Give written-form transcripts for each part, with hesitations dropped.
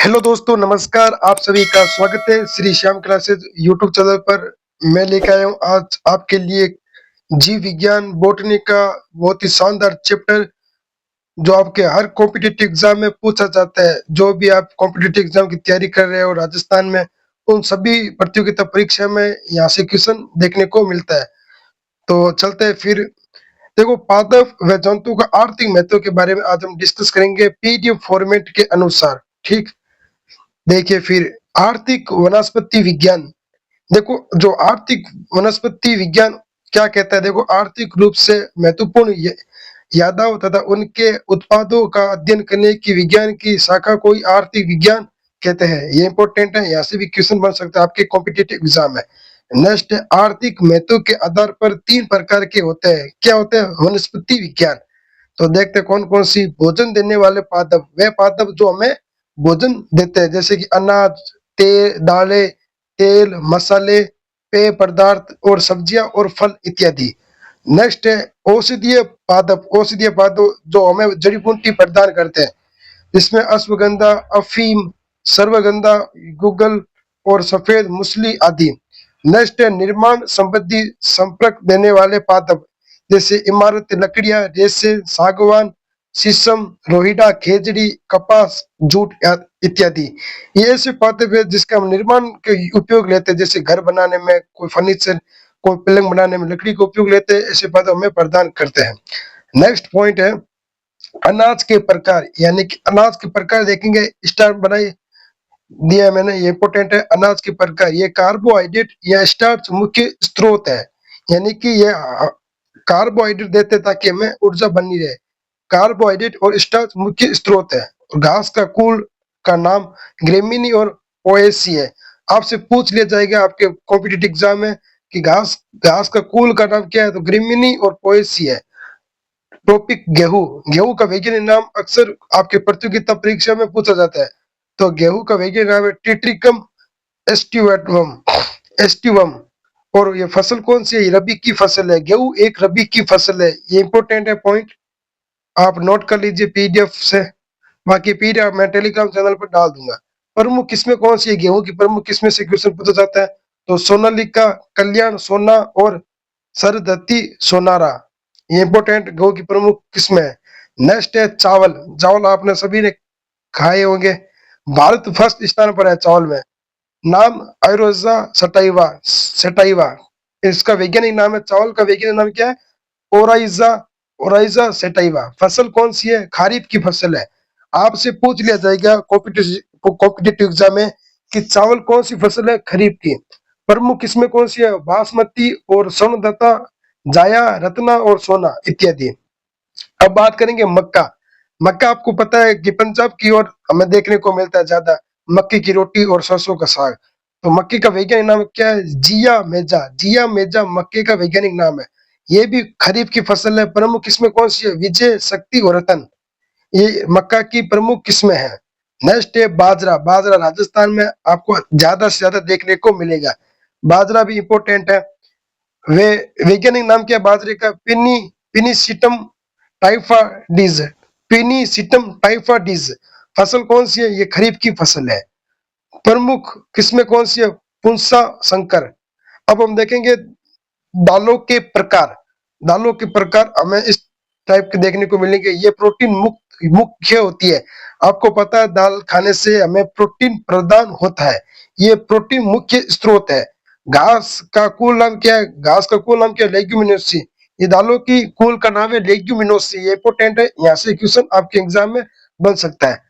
Hello दोस्तों, नमस्कार। आप सभी का स्वागत है Shri Shyam classes YouTube channel पर। मैं लेकर आया हूँ आज आपके लिए जीव विज्ञान बॉटनी का बहुत ही शानदार चैप्टर, जो आपके हर कॉम्पिटिटिव एग्जाम में पूछा जाता है। जो भी आप कॉम्पिटिटिव एग्जाम की तैयारी कर रहे हो राजस्थान में, उन सभी प्रतियोगिता परीक्षा में यहाँ से क्वेश्चन देखने को मिलता है। तो चलते हैं फिर। देखो, पादप व जंतु का आर्थिक महत्व के बारे में आज हम डिस्कस करेंगे पीडीएफ फॉर्मेट के अनुसार। ठीक, देखिए फिर। आर्थिक वनस्पति विज्ञान। देखो, जो आर्थिक वनस्पति विज्ञान क्या कहता है, देखो, आर्थिक रूप से महत्वपूर्ण यादव तथा उनके उत्पादों का अध्ययन करने की विज्ञान की शाखा को ही आर्थिक विज्ञान कहते हैं। ये इंपॉर्टेंट है, यहाँ से भी क्वेश्चन बन सकता है आपके कॉम्पिटिटिव एग्जाम में। नेक्स्ट, आर्थिक महत्व के आधार पर 3 प्रकार के होते हैं। क्या होते हैं? वनस्पति विज्ञान। तो देखते हैं कौन कौन सी। भोजन देने वाले पादप, वे पादप जो हमें भोजन देते हैं, जैसे कि अनाज, दालें, तेल, मसाले, पेय पदार्थ और सब्जियां और फल इत्यादि। नेक्स्ट है औषधीय पादप। औषधीय पादप जो हमें जड़ी बूटी प्रदान करते हैं, इसमें अश्वगंधा, अफीम, सर्वगंधा, गुगल और सफेद मूसली आदि। नेक्स्ट है निर्माण संबंधी संपर्क देने वाले पादप, जैसे इमारत, लकड़ियां, रेसे, सागवान, शीशम, रोहिड़ा, खेजड़ी, कपास, जूट इत्यादि। ये ऐसे पादप है जिसका हम निर्माण के उपयोग लेते हैं, जैसे घर बनाने में, कोई फर्नीचर, कोई पलंग बनाने में लकड़ी का उपयोग लेते हैं। ऐसे पादप हमें प्रदान करते हैं। नेक्स्ट पॉइंट है अनाज के प्रकार, यानी कि अनाज के प्रकार देखेंगे। स्टार्च बनाई दिया है मैंने, ये इंपॉर्टेंट है। अनाज के प्रकार, ये कार्बोहाइड्रेट या स्टार्च मुख्य स्रोत है, यानी कि ये कार्बोहाइड्रेट देते हैं ताकि हमें ऊर्जा बनी रहे। कार्बोहाइड्रेट और स्टार्च मुख्य स्रोत है। घास का कुल का नाम ग्रेमिनी और पोएसी है। आपसे पूछ लिया जाएगा आपके कॉम्पिटिटिव एग्जाम में कि घास घास का कुल का नाम क्या है, तो ग्रेमिनी और पोएसी है। टॉपिक गेहूं। गेहूं का वैज्ञानिक नाम अक्सर आपके प्रतियोगिता परीक्षा में पूछा जाता है। तो गेहूं का वैज्ञानिक नाम है टिट्रिकम एस्टिवेटम एस्टिवम। और ये फसल कौन सी है? रबी की फसल है। गेहूं एक रबी की फसल है। ये इंपॉर्टेंट है पॉइंट, आप नोट कर लीजिए पीडीएफ से। बाकी पीडीएफ मैं टेलीग्राम चैनल पर डाल दूंगा। प्रमुख किस्में कौन सी है? गेहूं की प्रमुख किस्में से क्वेश्चन पूछा जाता है। तो सोनालिका, कल्याण सोना और सरदत्ती सोनारा, ये इंपॉर्टेंट गेहूं की प्रमुख किस्में है। नेक्स्ट है चावल। चावल आपने सभी ने खाए होंगे। भारत फर्स्ट स्थान पर है चावल में। नाम आयरोजा सटाइवा सटाइवा, इसका वैज्ञानिक नाम है। चावल का वैज्ञानिक नाम क्या है? Oryza Oryza sativa. फसल कौन सी है? खरीफ की फसल है। आपसे पूछ लिया जाएगा कॉम्पिटिटिव एग्जाम में कि चावल कौन सी फसल है? खरीफ की। प्रमुख किस्में कौन सी है? बासमती और स्वर्णदत्ता, जाया, रत्ना और सोना इत्यादि। अब बात करेंगे मक्का। मक्का आपको पता है कि पंजाब की ओर हमें देखने को मिलता है ज्यादा, मक्के की रोटी और सरसों का साग। तो मक्के का वैज्ञानिक नाम क्या है? जिया मेजा। जिया मेजा मक्के का वैज्ञानिक नाम है। ये भी खरीफ की फसल है। प्रमुख किस्में कौन सी है? विजय, शक्ति और रतन, ये मक्का की प्रमुख किस्में हैं। नेक्स्ट है बाजरा। बाजरा राजस्थान में आपको ज्यादा से ज्यादा देखने को मिलेगा। बाजरा भी इंपॉर्टेंट है। वे वैज्ञानिक नाम क्या है बाजरे का? पिनीसिटम टाइफाइडिस। पिनीसिटम टाइफाइडिस। फसल कौन सी है? ये खरीफ की फसल है। प्रमुख किस्में कौन सी है? पुंसा संकर। अब हम देखेंगे दालों के प्रकार। दालों के प्रकार हमें इस टाइप के देखने को मिलेंगे। ये प्रोटीन मुख्य होती है। आपको पता है दाल खाने से हमें प्रोटीन प्रदान होता है। ये प्रोटीन मुख्य स्रोत है। घास का कुल नाम क्या है? घास का कुल नाम क्या है? लेग्यूमिनोसी। ये दालों की कुल का नाम है लेग्यूमिनोसी। ये इंपॉर्टेंट है, यहाँ से क्वेश्चन आपके एग्जाम में बन सकता है।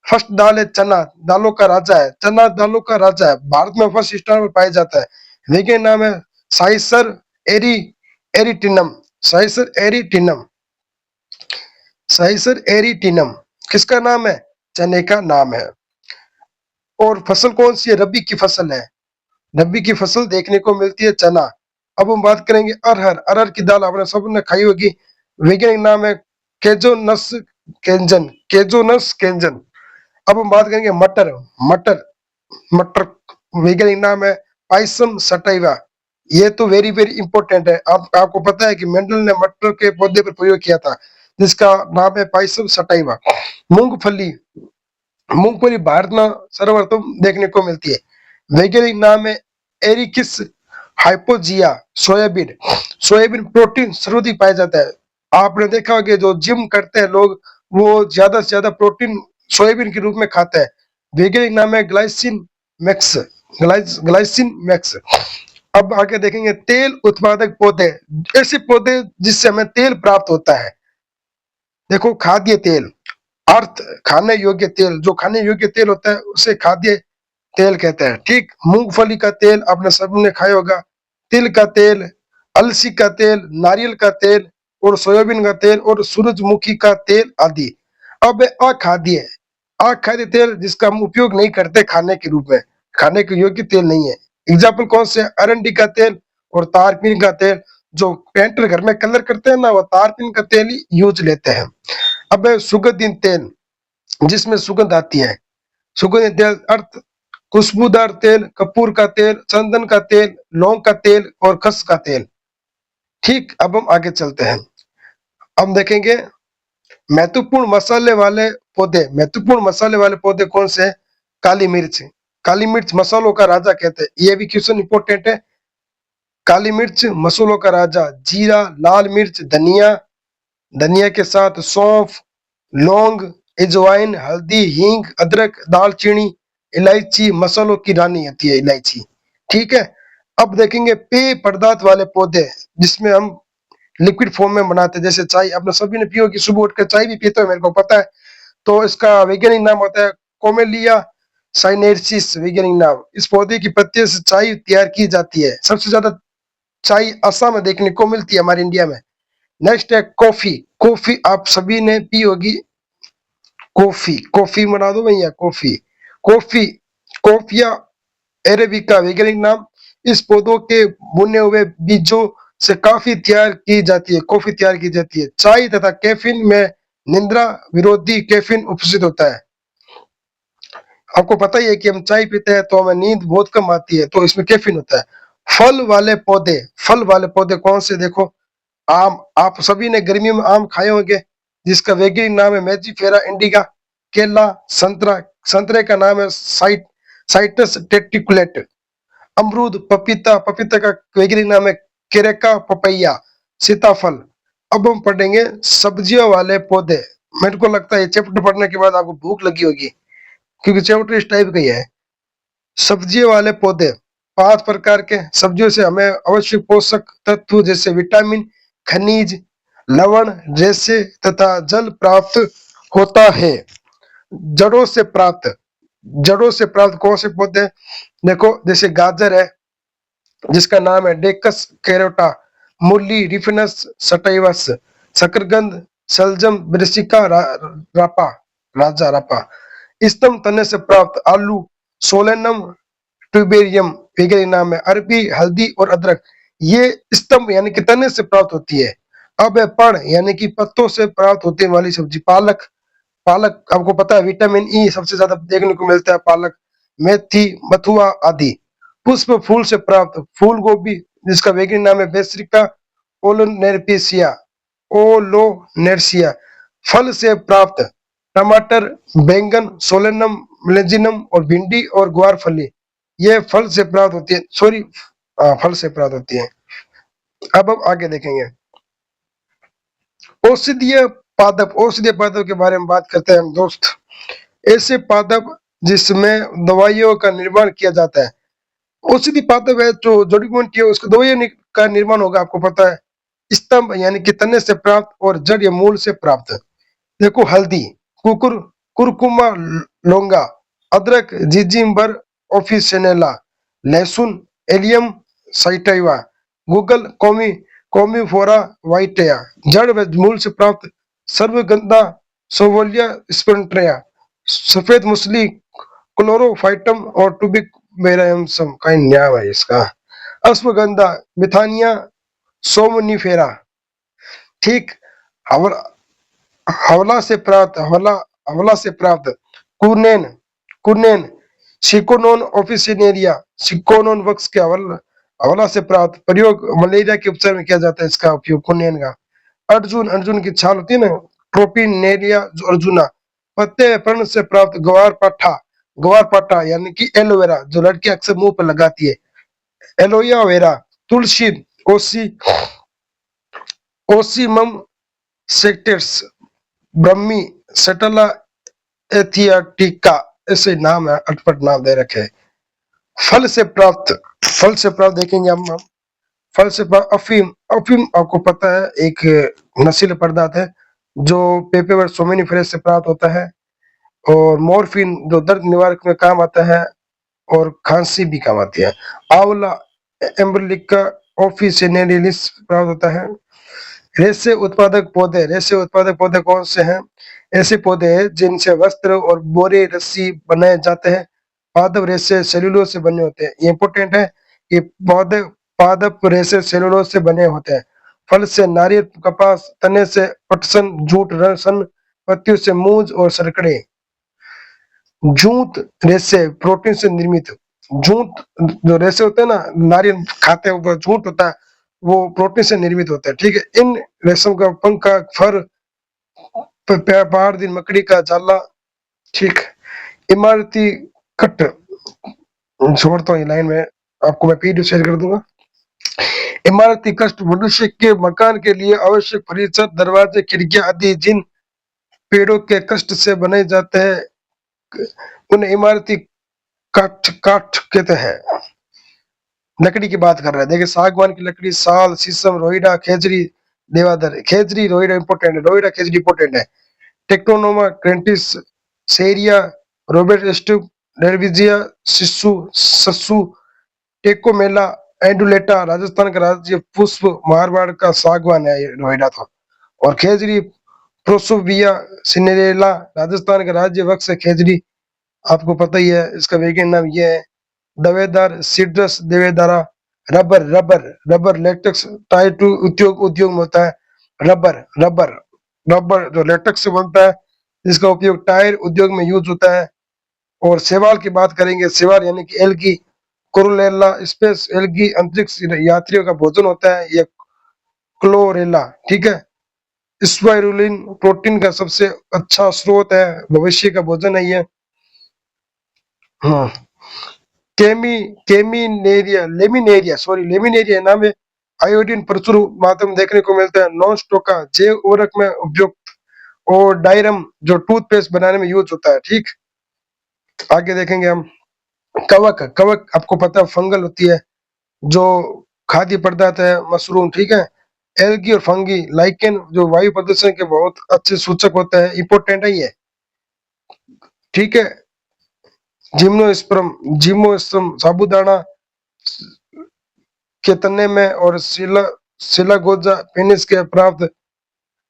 फर्स्ट दाल है चना। दालों का राजा है। चना दालों का राजा है। भारत में फर्स्ट स्थान पर पाया जाता है। वैज्ञानिक नाम है साइसर एरी एरिटिनम। साइसर एरिटिनम। साइसर एरिटिनम किसका नाम है? चने का नाम है। और फसल कौन सी है? रबी की फसल है। रबी की फसल देखने को मिलती है चना। अब हम बात करेंगे अरहर। अरहर की दाल आपने सबने खाई होगी। वैज्ञानिक नाम है केजोनस केंजन। केजोनस केंजन। अब हम बात करेंगे मटर। मटर मटर वैज्ञानिक नाम है पाइसम सटाइवा। ये तो वेरी वेरी इंपॉर्टेंट है। आपको पता है कि मेंडल ने मटर के पौधे पर प्रयोग किया था, जिसका नाम है पाइसम सटाइवा। मूंगफली। मूंगफली भारत में सर्वप्रथम देखने को मिलती है। वैज्ञानिक नाम है एरिकिस हाइपोजिया। सोयाबीन, सोयाबीन प्रोटीन सर्वाधिक पाया जाता है। आपने देखा होगा जो जिम करते हैं लोग, वो ज्यादा से ज्यादा प्रोटीन सोयाबीन के रूप में खाते हैं। वैज्ञानिक नाम है ग्लाइसिन मैक्स, ग्लाइसिन मैक्स। अब आगे देखेंगे तेल उत्पादक पौधे, ऐसे पौधे जिससे हमें तेल प्राप्त होता है। देखो खाद्य तेल, अर्थ खाने योग्य तेल, जो खाने योग्य तेल होता है उसे खाद्य तेल कहते हैं। ठीक, मूंगफली का तेल आपने सबने खाया होगा, तिल का तेल, अलसी का तेल, नारियल का तेल और सोयाबीन का तेल और सूरजमुखी का तेल आदि। अब अखाद्य, अखाद्य तेल जिसका हम उपयोग नहीं करते खाने के रूप में, खाने के योग्य तेल नहीं है। एग्जाम्पल कौन से? अरंडी का तेल और तारपीन का तेल। जो पेंटर घर में कलर करते हैं ना, वो तारपीन का तेल ही यूज लेते हैं। अब सुगंधित तेल, जिसमें सुगंध आती है। सुगंधित तेल अर्थ खुशबूदार तेल, कपूर का तेल, चंदन का तेल, लौंग का तेल और खस का तेल। ठीक, अब हम आगे चलते हैं। हम देखेंगे महत्वपूर्ण मसाले वाले पौधे। महत्वपूर्ण मसाले वाले पौधे कौन से हैं? काली मिर्च, काली मिर्च मसालों का राजा कहते हैं। ये भी क्वेश्चन इंपॉर्टेंट है। काली मिर्च मसालों का राजा। जीरा, लाल मिर्च, धनिया, धनिया के साथ सौंफ, लौंग, अजवाइन, हल्दी, हींग, अदरक, दालचीनी, इलायची मसालों की रानी होती है इलायची। ठीक है। अब देखेंगे पेय पदार्थ वाले पौधे, जिसमें हम लिक्विड फॉर्म में बनाते हैं, जैसे चाय। आपने सभी ने पियो कि सुबह उठकर चाय भी पीते हो, मेरे को पता है। तो इसका वैज्ञानिक नाम होता है कोमेलिया साइनेंसिस, वैज्ञानिक नाम। इस पौधे की पत्तियों से चाय तैयार की जाती है। सबसे ज्यादा चाय असम में देखने को मिलती है, हमारे इंडिया में। नेक्स्ट है कॉफी। कॉफी आप सभी ने पी होगी। कॉफी, कॉफी बना दो भैया, कॉफी। कॉफी, कॉफिया अरेबिका वैज्ञानिक नाम। इस पौधों के बुने हुए बीजों से काफी तैयार की जाती है, कॉफी तैयार की जाती है। चाय तथा कैफीन में निद्रा विरोधी कैफीन उपस्थित होता है। आपको पता ही है कि हम चाय पीते हैं तो हमें नींद बहुत कम आती है, तो इसमें कैफीन होता है। फल वाले पौधे, फल वाले पौधे कौन से? देखो आम, आप सभी ने गर्मियों में आम खाए होंगे, जिसका वैज्ञानिक नाम है मैजीफेरा इंडिका। केला, संतरा, संतरे का नाम है साइटस टेटिकुलेट। अमरूद, पपीता, पपीता का वैज्ञानिक नाम है केरेका पपैया। सीताफल। अब हम पढ़ेंगे सब्जियों वाले पौधे। मेरे को लगता है चैप्टर पढ़ने के बाद आपको भूख लगी होगी, क्योंकि चैप्टर इस टाइप का ही है। सब्जियों वाले पौधे, 5 प्रकार के सब्जियों से हमें आवश्यक पोषक तत्व जैसे विटामिन, खनिज, लवण, रेशे तथा जल प्राप्त होता है। जड़ों से प्राप्त, जड़ों से प्राप्त कौन से पौधे? देखो जैसे गाजर है, जिसका नाम है डेकस कैरोटा। मूली, रिफिनस सटाइवस। शकरकंद, सलजम ब्रेसिका रापा, राजा रापा। स्तंभ तने से प्राप्त आलू, सोलेनम ट्यूबेरियम वगैरह नाम है। अरबी, हल्दी और अदरक, ये स्तंभ यानी कि तने से प्राप्त होती है। अब है पण यानी कि पत्तों से प्राप्त होने वाली सब्जी। पालक, पालक आपको पता है विटामिन ई सबसे ज्यादा देखने को मिलता है पालक। मेथी, बथुआ आदि। पुष्प फूल से प्राप्त फूल गोभी, जिसका वैज्ञानिक नाम है बेसिका ओलोनेरपेसिया, ओलोनेरसिया। फल से प्राप्त टमाटर, बैंगन, सोलेनम, मिलेजिनम और भिंडी और ग्वारफली, ये फल से प्राप्त होती है। सॉरी, फल से प्राप्त होती है। अब हम आगे देखेंगे औषधीय पादप। औषधीय पादप के बारे में बात करते हैं हम दोस्त। ऐसे पादप जिसमें दवाइयों का निर्माण किया जाता है। औषधि पादप है जो जड़ी बूटी है, उसको दवाइयों का निर्माण होगा, आपको पता है। स्तंभ यानी कि तने से प्राप्त और जड़ या मूल से प्राप्त। देखो हल्दी, कुकुर, कुरकुमा लोंगा। अदरक, जिंजिबर ऑफिसिनेला। लहसुन, एलियम साइटाइवा। गूगल, कौमी, कौमीफोरा वाइटिया। जड़ व मूल से प्राप्त सर्वगंधा, सोवोलिया स्पेंट्रिया। सफेद मूसली, क्लोरोफाइटम और टूबिक मेरायमसम का नाम है इसका। अश्वगंधा, मिथानिया सोमनिफेरा। ठीक। हवला, हवला से प्राप्त, हवला, हवला से प्राप्त कुरनेन, कुरनेन सिकोनोन ऑफिसिनेरिया। सिकोनोन वक्स के हवला, हवला से प्राप्त। प्रयोग मलेरिया के उपचार में किया जाता है इसका उपयोग कुरनेन का। अर्जुन, अर्जुन की छाल होती है ना, ट्रोपिनेरिया अर्जुना। पत्ते पर्ण से प्राप्त ग्वार पाठा यानी कि एलोवेरा जो लड़की अक्सर मुंह पर लगाती है, एलोया वेरा, तुलसी, ओसी ओसीमम सेक्टेस, ब्रह्मी, सेटला एथियाटिका, ऐसे नाम है, अटपट नाम दे रखे हैं। फल से प्राप्त फल से प्राप्त देखेंगे हम फल से प्राप्त अफीम। अफीम आपको पता है एक नशीला पदार्थ है जो पेपर सोमेनिफेरस से प्राप्त होता है। और मॉर्फिन जो दर्द निवारक में काम आता है और खांसी भी काम आती है। आंवला एम्ब्रिलिका ऑफिसिनेलिस प्राप्त होता है। रेशे उत्पादक पौधे कौन से हैं? ऐसे पौधे हैं जिनसे वस्त्र और बोरे रस्सी बनाए जाते हैं। पादप रेशे सेलुलोज से बने होते हैं। ये इंपॉर्टेंट है कि पौधे पादप रेशे सेलुलोज से बने होते हैं। फल से नारियल, कपास, तने से पटसन, जूट, रसन, पत्तियों से मूंज और सरकड़े। जूट रेशे प्रोटीन से निर्मित। जूट जो रेशे होते हैं ना, नारियल खाते हैं ऊपर जूट होता है, वो प्रोटीन से निर्मित होता है। ठीक है, इन रेशम का पंखा, फर, पहाड़ दिन मकड़ी का जाला। ठीक, इमारती कट छोड़ता हूँ ये लाइन में, आपको मैं पीडीएफ शेयर कर दूंगा। इमारती कष्ट मनुष्य के मकान के लिए आवश्यक फर्नीचर, दरवाजे, खिड़कियां आदि जिन पेड़ों के कष्ट से बनाए जाते हैं उन्हें इमारती काठ काठ कहते हैं। लकड़ी की बात कर रहे हैं, देखिए सागवान की लकड़ी, साल, शीशम, रोइडा, खेजरी, देवादर। खेजरी रोइडा इंपोर्टेंट है, रोइडा खेजरी इंपोर्टेंट है। टेक्नोनोमा क्रेंटिस, सेरिया, रोबर्ट स्टूप, डेरविजिया, सिस्सू, सस्सू, टेकोमेला, एंडुलेटा राजस्थान का राज्य पुष्प, मारवाड़ का सागवान है ये रोइडा तो। और खेजरी प्रोसोविया सिनेरेला राजस्थान का राज्य वृक्ष है खेजरी, आपको पता ही है। इसका वैज्ञानिक नाम ये है। दवेदार सिट्रस देवेदारा। Rubber rubber rubber latex tyre टू उद्योग में होता है। रबर रबर रबर जो लेटेक्स से बनता है, जिसका उपयोग टायर उद्योग में यूज होता है। और सेवाल की बात करेंगे, सेवाल यानी कि एल्गी, कोरोलेला स्पेस एल्गी अंतरिक्ष यात्रियों का भोजन होता है ये क्लोरेला। ठीक है, स्पाइरुलिन प्रोटीन का सबसे अच्छा स्रोत है, भविष्य का भोजन है ये। हाँ, लेमिनेरिया नाम है। आयोडीन प्रचुर मात्रा में देखने को मिलता है। नॉन स्टोका जैव उर्वरक में उपयुक्त। और डायरम जो टूथपेस्ट बनाने में यूज होता है। ठीक, आगे देखेंगे हम कवक। कवक आपको पता है फंगल होती है जो खाद्य पदार्थ है, मशरूम। ठीक है, एल्गी और फंगी, लाइकेन जो वायु प्रदूषण के बहुत अच्छे सूचक होते हैं, इंपोर्टेंट है ये। ठीक है, जिम्नोस्पर्म साबुदाना के तने में, और सिलागोजा पेनिस के प्राप्त,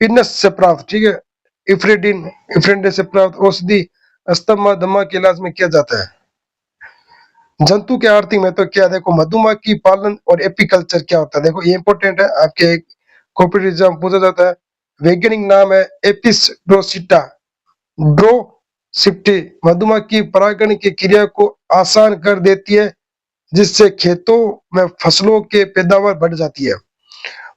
पिनस से प्राप्त। ठीक है, इफ्रेडिन से प्राप्त औषधि अस्थमा दमा के इलाज में किया जाता है। जंतु के आर्थिक महत्व तो क्या, देखो मधुमक्खी पालन और एपीकल्चर क्या होता है, देखो ये इंपॉर्टेंट है, आपके कॉम्पिटिटिव एग्जाम पूछा जाता है। वैज्ञानिक नाम है एपिस ड्रोसिप्टी। मधुमक्खी परागण की क्रिया को आसान कर देती है, जिससे खेतों में फसलों के पैदावार बढ़ जाती है।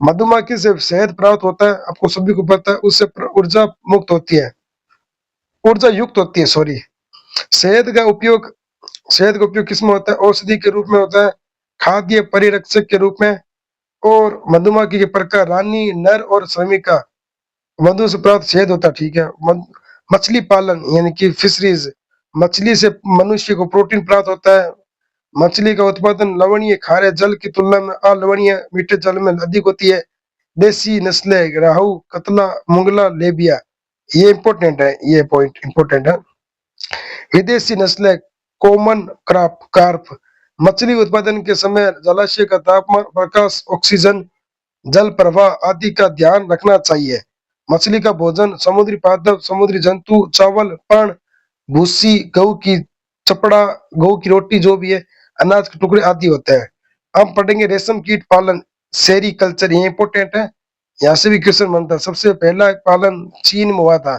मधुमक्खी से शहद प्राप्त होता है, आपको सभी को पता है, उससे ऊर्जा मुक्त होती है, ऊर्जा युक्त होती है, सॉरी। शहद का उपयोग शहद का उपयोग किसमें होता है? औषधि के रूप में होता है, खाद्य परिरक्षक के रूप में। और मधुमक्खी के प्रकार रानी, नर और श्रमिका। मधु से प्राप्त शहद होता है। ठीक है, मछली पालन यानी कि फिशरीज, मछली से मनुष्य को प्रोटीन प्राप्त होता है। मछली का उत्पादन लवणीय खारे जल की तुलना में अलवणीय मीठे जल में अधिक होती है। देसी नस्लें राहु, कतला, मुंगला, लेबिया, ये इंपॉर्टेंट है, ये पॉइंट इंपॉर्टेंट है। विदेशी नस्लें कॉमन कार्प। मछली उत्पादन के समय जलाशय का तापमान, प्रकाश, ऑक्सीजन, जल प्रवाह आदि का ध्यान रखना चाहिए। मछली का भोजन समुद्री पादप, समुद्री जंतु, चावल, पान, भूसी, गऊ की रोटी जो भी है, अनाज के टुकड़े आदि होते हैं। हम पढ़ेंगे रेशम कीट पालन, सेरीकल्चर, ये इंपोर्टेंट है, यहाँ से भी क्वेश्चन बनता है। सबसे पहला पालन चीन में हुआ था।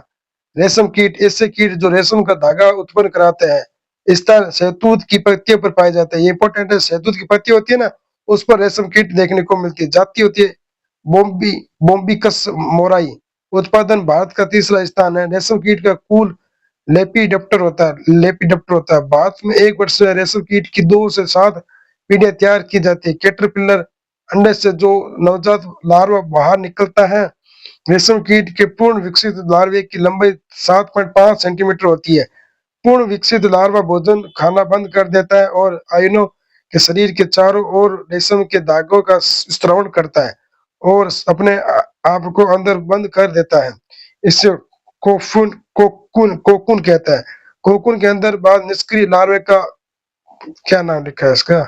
रेशम कीट ऐसे कीट जो रेशम का धागा उत्पन्न कराते हैं, इस तरह शहतूत की पत्तियों पर पाए जाते हैं, ये इंपॉर्टेंट है। शहतूत की पत्ती होती है ना, उस पर रेशम कीट देखने को मिलती है। जाति होती है बोम्बिकस मोराई। उत्पादन भारत का तीसरा स्थान है। रेशम कीट का कुल लेपिडप्टर होता है। बाद में 1 वर्ष में रेशम कीट की 2 से 7 पीढ़ियां तैयार की जाती है। कैटरपिलर अंडे से जो नवजात लार्वा बाहर निकलता है। रेशम कीट के पूर्ण विकसित लार्वे की लंबाई 7.5 सेंटीमीटर होती है। पूर्ण विकसित लार्वा भोजन खाना बंद कर देता है और आयनों के शरीर के चारों ओर रेशम के धागों का स्रवण करता है और अपने आप को अंदर बंद कर देता है। इससे कोकून कहता है। कोकून के अंदर बाद निष्क्रिय लार्वे का क्या नाम लिखा है इसका।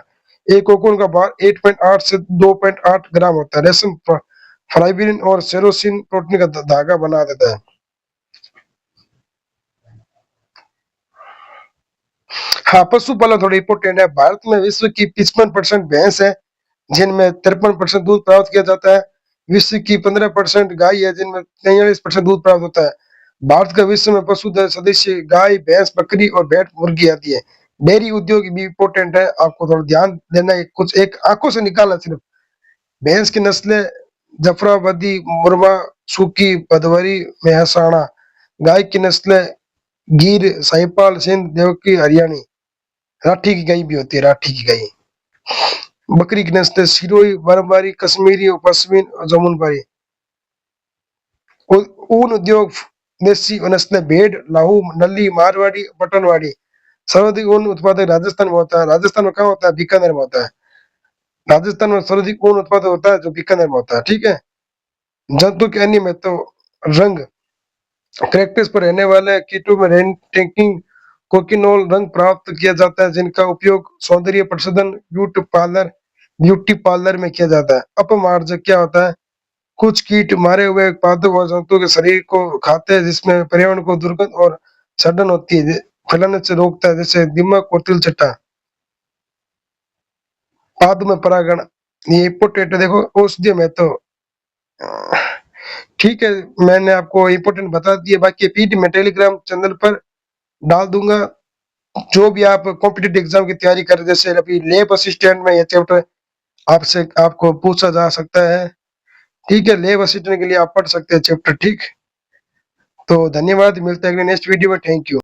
एक कोकून का भार 8.8 से 2.8 ग्राम होता है। रेशम फाइब्रिन और सेरोसिन प्रोटीन का धागा बना देता है। हाँ, पशुपालन थोड़ा इंपॉर्टेंट है। भारत में विश्व की 55% भैंस है, जिनमें 53% दूध प्राप्त किया जाता है। विश्व की 15% गाय है, जिनमें 43% दूध प्राप्त होता है। भारत का विश्व में पशुधन सदस्य गाय, भैंस, बकरी और भेड़ मुर्गी आती है। डेयरी उद्योग भी इम्पोर्टेंट है, आपको थोड़ा ध्यान देना है। कुछ एक आंखों से निकालना सिर्फ। भैंस की नस्लें जफराबादी, मुर्रा, सूकी, भदवरी, मेहसाणा। गाय की नस्लें गिर, साहिपाल, सिंध, देवकी, हरियाणी। राठी की गाय भी होती है, राठी की गाय। बकरी की नस्लें सिरोही, बर्मारी, कश्मीरी और पश्मीन और जमुनपारी। ऊन उद्योग देसी नस्लें भेड़, लाहू, नल्ली, मारवाड़ी, पटनवाड़ी। सर्वाधिक ऊन उत्पादक राजस्थान में होता है। राजस्थान में कहाँ होता है? बीकानेर में होता है। राजस्थान में सर्वाधिक ऊन उत्पादन होता है जो बीकानेर में होता है। ठीक है। जंतु के अन्य में तो रंग, कैक्टस पर रहने वाले कीटों में रेन टेकिंग कोकिनोल रंग प्राप्त किया जाता है, जिनका उपयोग सौंदर्य प्रसाधन ब्यूटी पार्लर में किया जाता है। अपमार्जक क्या होता है? कुछ कीट मारे हुए पादप और जंतुओं के शरीर को खाते हैं, जिसमें पर्यावरण को दुर्गंध और सड़न होती है, फैलने से रोकता है, जैसे दीमक और तिलचट्टा। पाद में परागण, ये इंपोर्टेंट है। देखो औषधि में तो ठीक है, मैंने आपको इम्पोर्टेंट बता दिए। बाकी पीडी में टेलीग्राम चैनल पर डाल दूंगा। जो भी आप कॉम्पिटिटिव एग्जाम की तैयारी कर, जैसे अभी लैब असिस्टेंट में ये चैप्टर आपसे आपको पूछा जा सकता है। ठीक है, लैब असिस्टेंट के लिए आप पढ़ सकते हैं चैप्टर। ठीक, तो धन्यवाद, मिलते हैं अगले नेक्स्ट वीडियो में। Thank you.